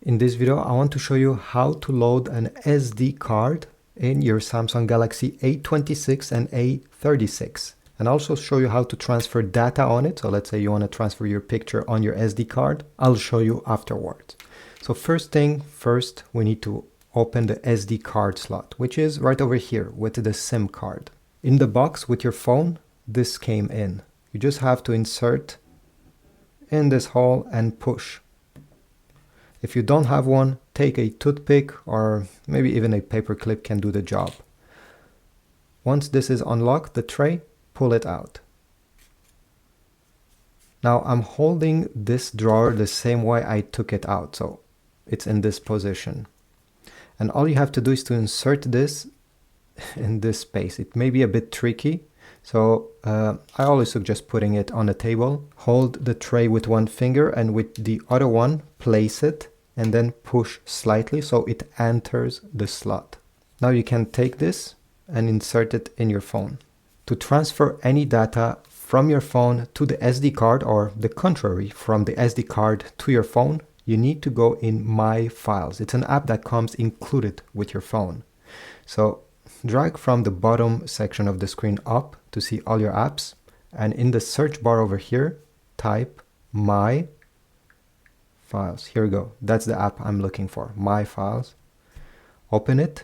In this video, I want to show you how to load an SD card in your Samsung Galaxy A26 and A36. And also show you how to transfer data on it. So let's say you want to transfer your picture on your SD card. I'll show you afterwards. So first thing first, we need to open the SD card slot, which is right over here with the SIM card. In the box with your phone, this came in. You just have to insert in this hole and push. If you don't have one, take a toothpick or maybe even a paper clip can do the job. Once this is unlocked, the tray, pull it out. Now I'm holding this drawer the same way I took it out, so it's in this position. And all you have to do is to insert this in this space. It may be a bit tricky, so I always suggest putting it on a table. Hold the tray with one finger and with the other one, place it and then push slightly so it enters the slot. Now you can take this and insert it in your phone. To transfer any data from your phone to the SD card, or the contrary, from the SD card to your phone, you need to go in My Files. It's an app that comes included with your phone. So drag from the bottom section of the screen up to see all your apps, and in the search bar over here, type My Files. Here we go. That's the app I'm looking for, My Files. Open it,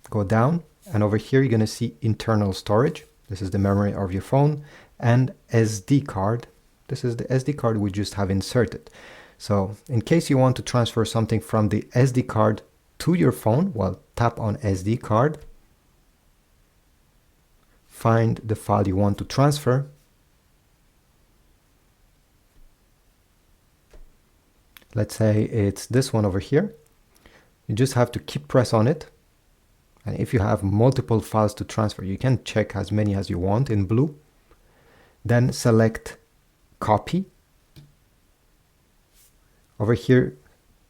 go down, and over here you're going to see internal storage. This is the memory of your phone, and SD card. This is the SD card we just have inserted. So in case you want to transfer something from the SD card to your phone, well, tap on SD card, find the file you want to transfer, let's say it's this one over here. You just have to keep press on it. And if you have multiple files to transfer, you can check as many as you want in blue. Then select copy. Over here,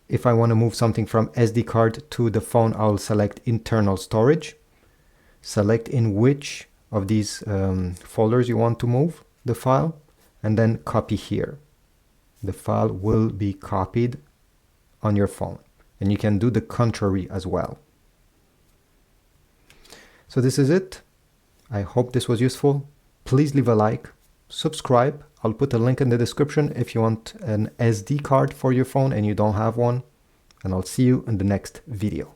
if I want to move something from SD card to the phone, I'll select internal storage. Select in which of these folders you want to move the file, and then copy here. The file will be copied on your phone. And you can do the contrary as well. So this is it. I hope this was useful. Please leave a like, subscribe. I'll put a link in the description if you want an SD card for your phone and you don't have one. And I'll see you in the next video.